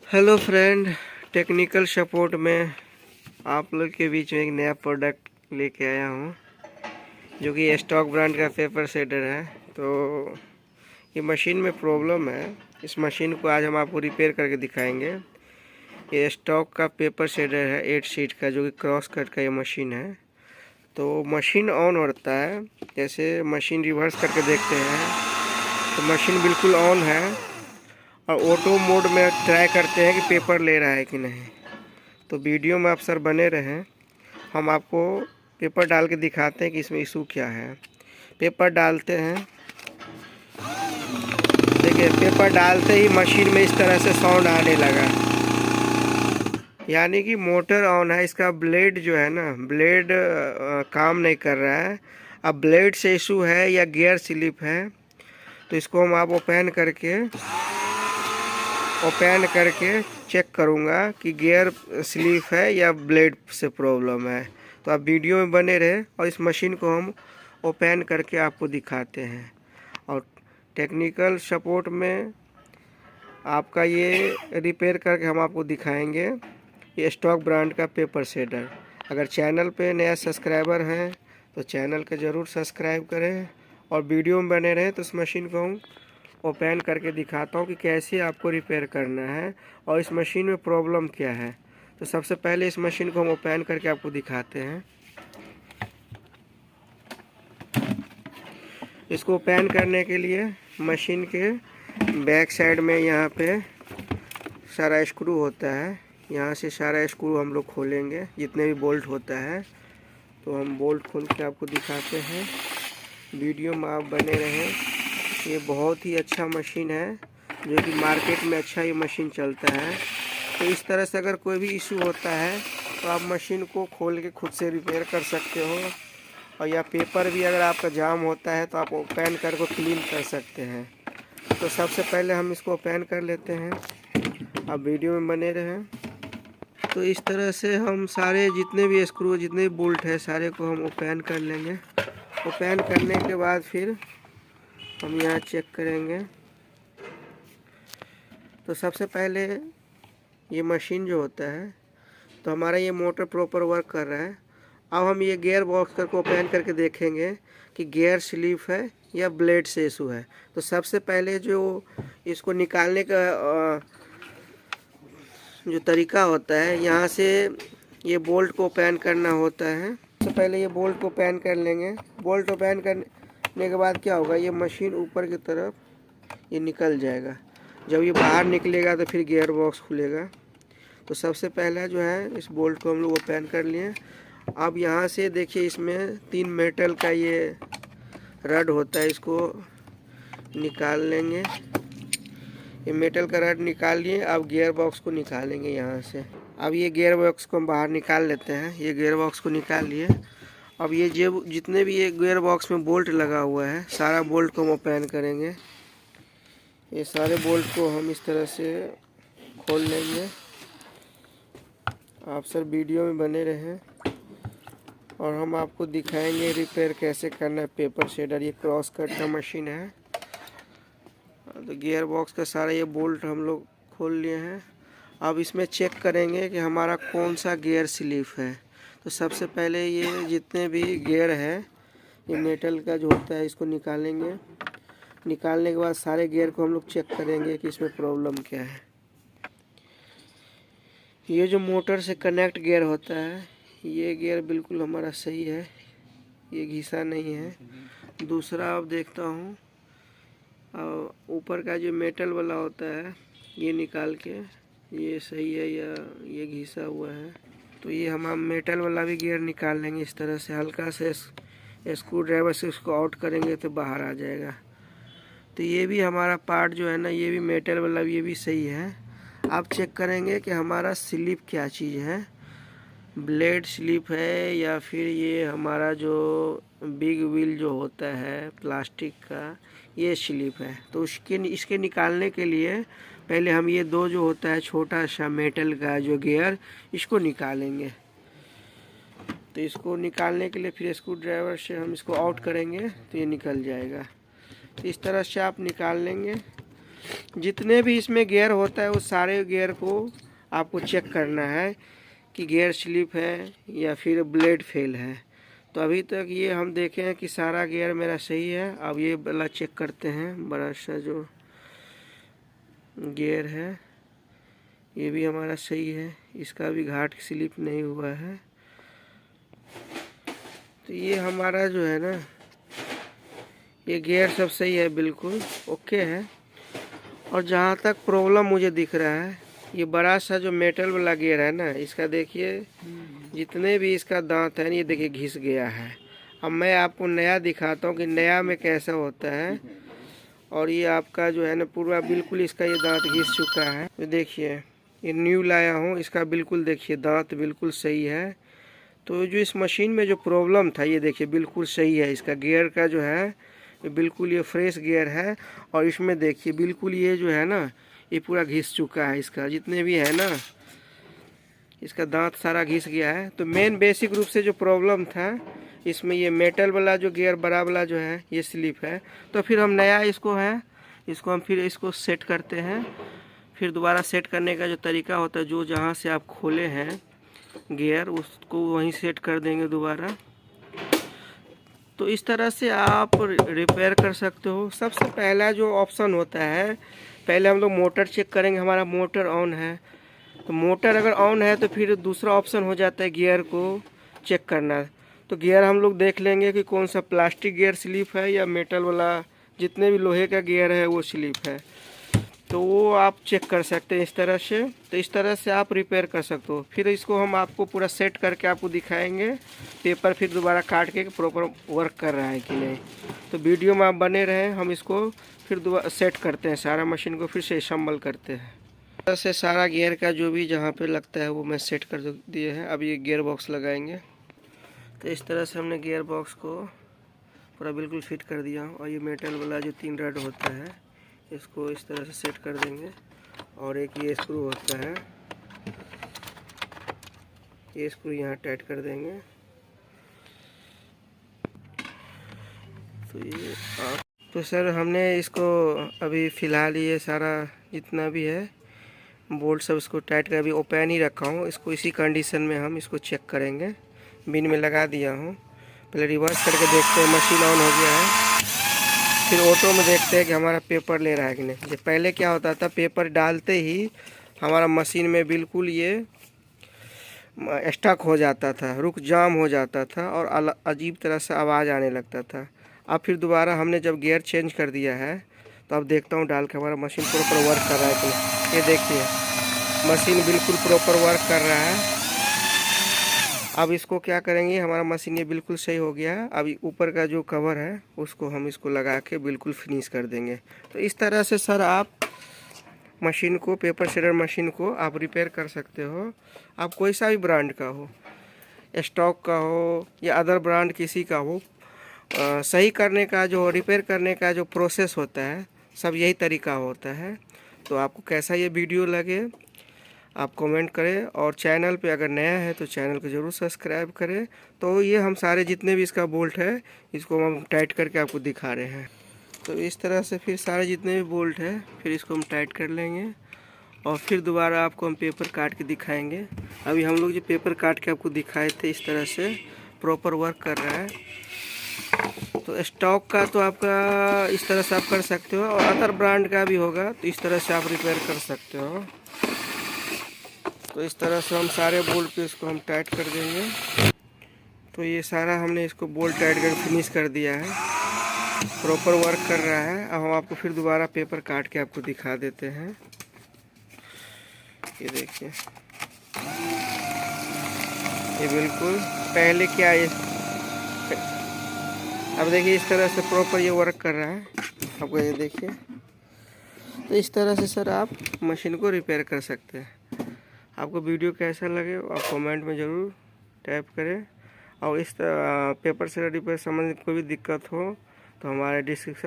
Hello friend, technical support में आप लोग के बीच में एक नया प्रोडक्ट लेके आया हूँ जो कि स्टॉक ब्रांड का पेपर शेडर है। तो ये मशीन में प्रॉब्लम है। इस मशीन को आज हम आपको रिपेयर करके दिखाएंगे। ये स्टॉक का पेपर शेडर है 8 शीट का, जो कि क्रॉस कट का ये मशीन है। तो मशीन ऑन होता है, जैसे मशीन रिवर्स करके देखते हैं तो मशीन बिल्कुल ऑन है। और ऑटो मोड में ट्राई करते हैं कि पेपर ले रहा है कि नहीं। तो वीडियो में आप सर बने रहें, हम आपको पेपर डाल के दिखाते हैं कि इसमें इशू क्या है। पेपर डालते हैं, देखिए पेपर डालते ही मशीन में इस तरह से साउंड आने लगा, यानी कि मोटर ऑन है। इसका ब्लेड जो है ना, ब्लेड काम नहीं कर रहा है। अब ब्लेड से इशू है या गियर स्लिप है, तो इसको हम आप ओपन करके चेक करूँगा कि गियर स्लिप है या ब्लेड से प्रॉब्लम है। तो आप वीडियो में बने रहे और इस मशीन को हम ओपन करके आपको दिखाते हैं। और टेक्निकल सपोर्ट में आपका ये रिपेयर करके हम आपको दिखाएंगे। ये स्टॉक ब्रांड का पेपर शेडर। अगर चैनल पे नया सब्सक्राइबर हैं तो चैनल को ज़रूर सब्सक्राइब करें और वीडियो में बने रहें। तो इस मशीन को हम ओपन करके दिखाता हूँ कि कैसे आपको रिपेयर करना है और इस मशीन में प्रॉब्लम क्या है। तो सबसे पहले इस मशीन को हम ओपन करके आपको दिखाते हैं। इसको ओपन करने के लिए मशीन के बैक साइड में यहाँ पे सारा स्क्रू होता है, यहाँ से सारा स्क्रू हम लोग खोलेंगे, जितने भी बोल्ट होता है। तो हम बोल्ट खोल के आपको दिखाते हैं, वीडियो में आप बने रहें। ये बहुत ही अच्छा मशीन है, जो कि मार्केट में अच्छा ये मशीन चलता है। तो इस तरह से अगर कोई भी इशू होता है तो आप मशीन को खोल के खुद से रिपेयर कर सकते हो। और या पेपर भी अगर आपका जाम होता है तो आप ओपन करके क्लीन कर सकते हैं। तो सबसे पहले हम इसको ओपन कर लेते हैं, आप वीडियो में बने रहें। तो इस तरह से हम सारे जितने भी स्क्रू, जितने भी बोल्ट है, सारे को हम ओपन कर लेंगे। ओपन करने के बाद फिर हम यहाँ चेक करेंगे। तो सबसे पहले ये मशीन जो होता है, तो हमारा ये मोटर प्रॉपर वर्क कर रहा है। अब हम ये गियर बॉक्स करके ओपन करके देखेंगे कि गियर स्लिप है या ब्लेड से इशू है। तो सबसे पहले जो इसको निकालने का जो तरीका होता है, यहाँ से ये बोल्ट को ओपन करना होता है। सबसे पहले ये बोल्ट को ओपन कर लेंगे। बोल्ट ओपन करने के बाद क्या होगा, ये मशीन ऊपर की तरफ ये निकल जाएगा। जब ये बाहर निकलेगा तो फिर गियर बॉक्स खुलेगा। तो सबसे पहला जो है, इस बोल्ट को हम लोग ओपन कर लिए। अब यहाँ से देखिए, इसमें 3 मेटल का ये रड होता है, इसको निकाल लेंगे। ये मेटल का रड निकाल लिए। अब गियर बॉक्स को निकालेंगे यहाँ से। अब ये गियर बॉक्स को हम बाहर निकाल लेते हैं। ये गियर बॉक्स को निकाल लिए। अब ये जितने भी ये गियर बॉक्स में बोल्ट लगा हुआ है, सारा बोल्ट को हम ओपन करेंगे। ये सारे बोल्ट को हम इस तरह से खोल लेंगे। आप सर वीडियो में बने रहें और हम आपको दिखाएंगे रिपेयर कैसे करना है पेपर शेडर। ये क्रॉस कट का मशीन है। तो गियर बॉक्स का सारा ये बोल्ट हम लोग खोल लिए हैं। अब इसमें चेक करेंगे कि हमारा कौन सा गियर स्लिप है। तो सबसे पहले ये जितने भी गियर है, ये मेटल का जो होता है, इसको निकालेंगे। निकालने के बाद सारे गियर को हम लोग चेक करेंगे कि इसमें प्रॉब्लम क्या है। ये जो मोटर से कनेक्ट गियर होता है, ये गियर बिल्कुल हमारा सही है, ये घिसा नहीं है। दूसरा अब देखता हूँ, ऊपर का जो मेटल वाला होता है, ये निकाल के ये सही है या ये घिसा हुआ है। तो ये हम मेटल वाला भी गियर निकाल लेंगे। इस तरह से हल्का से स्क्रू ड्राइवर से उसको आउट करेंगे तो बाहर आ जाएगा। तो ये भी हमारा पार्ट जो है ना, ये भी मेटल वाला, ये भी सही है। आप चेक करेंगे कि हमारा स्लिप क्या चीज़ है, ब्लेड स्लिप है या फिर ये हमारा जो बिग व्हील जो होता है प्लास्टिक का, ये स्लिप है। तो इसके निकालने के लिए पहले हम ये दो जो होता है छोटा सा मेटल का जो गियर, इसको निकालेंगे। तो इसको निकालने के लिए फिर स्क्रू ड्राइवर से हम इसको आउट करेंगे तो ये निकल जाएगा। तो इस तरह से आप निकाल लेंगे। जितने भी इसमें गियर होता है वो सारे गियर को आपको चेक करना है कि गियर स्लिप है या फिर ब्लेड फेल है। तो अभी तक ये हम देखे हैं कि सारा गियर मेरा सही है। अब ये वाला चेक करते हैं, बड़ा सा जो गियर है ये भी हमारा सही है, इसका भी घाट स्लिप नहीं हुआ है। तो ये हमारा जो है ना, ये गियर सब सही है, बिल्कुल ओके है। और जहाँ तक प्रॉब्लम मुझे दिख रहा है, ये बड़ा सा जो मेटल वाला गियर है ना, इसका देखिए जितने भी इसका दांत है ये देखिए घिस गया है। अब मैं आपको नया दिखाता हूँ कि नया में कैसा होता है। और ये आपका जो है ना पूरा बिल्कुल इसका ये दांत घिस चुका है। तो देखिए ये न्यू लाया हूँ, इसका बिल्कुल देखिए दांत बिल्कुल सही है। तो जो इस मशीन में जो प्रॉब्लम था ये देखिए बिल्कुल सही है। इसका गियर का जो है बिल्कुल ये फ्रेश गियर है। और इसमें देखिए बिल्कुल ये जो है ना ये पूरा घिस चुका है, इसका जितने भी है ना इसका दांत सारा घिस गया है। तो मेन बेसिक रूप से जो प्रॉब्लम था इसमें ये मेटल वाला जो गियर बड़ा वाला जो है ये स्लिप है। तो फिर हम नया इसको हम फिर इसको सेट करते हैं। फिर दोबारा सेट करने का जो तरीका होता है, जो जहाँ से आप खोले हैं गियर उसको वहीं सेट कर देंगे दोबारा। तो इस तरह से आप रिपेयर कर सकते हो। सबसे पहला जो ऑप्शन होता है, पहले हम लोग मोटर चेक करेंगे हमारा मोटर ऑन है। तो मोटर अगर ऑन है तो फिर दूसरा ऑप्शन हो जाता है गियर को चेक करना। तो गियर हम लोग देख लेंगे कि कौन सा प्लास्टिक गियर स्लिप है या मेटल वाला, जितने भी लोहे का गियर है वो स्लिप है। तो वो आप चेक कर सकते हैं इस तरह से। तो इस तरह से आप रिपेयर कर सकते हो। फिर इसको हम आपको पूरा सेट करके आपको दिखाएंगे, पेपर फिर दोबारा काट के प्रॉपर वर्क कर रहा है कि नहीं। तो वीडियो में आप बने रहें, हम इसको फिर दोबारा सेट करते हैं, सारा मशीन को फिर से असम्बल करते हैं। इस तरह से सारा गियर का जो भी जहाँ पे लगता है वो मैं सेट कर दिए हैं। अब ये गियर बॉक्स लगाएंगे। तो इस तरह से हमने गियर बॉक्स को पूरा बिल्कुल फिट कर दिया। और ये मेटल वाला जो 3 रड होता है इसको इस तरह से सेट कर देंगे। और एक ये स्क्रू होता है, ये स्क्रू यहाँ टाइट कर देंगे। तो ये तो सर हमने इसको अभी फ़िलहाल ये सारा जितना भी है बोल्ट सब इसको टाइट कर अभी ओपन ही रखा हूँ। इसको इसी कंडीशन में हम इसको चेक करेंगे। बिन में लगा दिया हूँ। पहले रिवर्स करके देखते हैं, मशीन ऑन हो गया है। फिर ऑटो में देखते हैं कि हमारा पेपर ले रहा है कि नहीं। जब पहले क्या होता था, पेपर डालते ही हमारा मशीन में बिल्कुल ये स्टक हो जाता था, रुक जाम हो जाता था और अजीब तरह से आवाज़ आने लगता था। अब फिर दोबारा हमने जब गियर चेंज कर दिया है तो अब देखता हूँ डाल के हमारा मशीन प्रॉपर वर्क कर रहा है कि नहीं। ये देखिए मशीन बिल्कुल प्रॉपर वर्क कर रहा है। अब इसको क्या करेंगे, हमारा मशीन ये बिल्कुल सही हो गया है। अब ऊपर का जो कवर है उसको हम इसको लगा के बिल्कुल फिनिश कर देंगे। तो इस तरह से सर आप मशीन को, पेपर शेडर मशीन को आप रिपेयर कर सकते हो। आप कोई सा भी ब्रांड का हो, स्टॉक का हो या अदर ब्रांड किसी का हो, सही करने का जो रिपेयर करने का जो प्रोसेस होता है सब यही तरीका होता है। तो आपको कैसा ये वीडियो लगे आप कमेंट करें। और चैनल पे अगर नया है तो चैनल को ज़रूर सब्सक्राइब करें। तो ये हम सारे जितने भी इसका बोल्ट है इसको हम टाइट करके आपको दिखा रहे हैं। तो इस तरह से फिर सारे जितने भी बोल्ट है फिर इसको हम टाइट कर लेंगे। और फिर दोबारा आपको हम पेपर काट के दिखाएंगे। अभी हम लोग जो पेपर काट के आपको दिखाए थे इस तरह से प्रॉपर वर्क कर रहा है। तो स्टॉक का तो आपका इस तरह से आप कर सकते हो और अदर ब्रांड का भी होगा तो इस तरह से आप रिपेयर कर सकते हो। तो इस तरह से हम सारे बोल्ट पे इसको हम टाइट कर देंगे। तो ये सारा हमने इसको बोल्ट टाइट कर फिनिश कर दिया है, प्रॉपर वर्क कर रहा है। अब हम आपको फिर दोबारा पेपर काट के आपको दिखा देते हैं। ये देखिए ये बिल्कुल पहले क्या ये, अब देखिए इस तरह से प्रॉपर ये वर्क कर रहा है। आपको ये देखिए। तो इस तरह से सर आप मशीन को रिपेयर कर सकते हैं। आपको वीडियो कैसा लगे आप कमेंट में ज़रूर टाइप करें। और इस पेपर से रिपेयर संबंधित कोई भी दिक्कत हो तो हमारे डिस्क्रिप्शन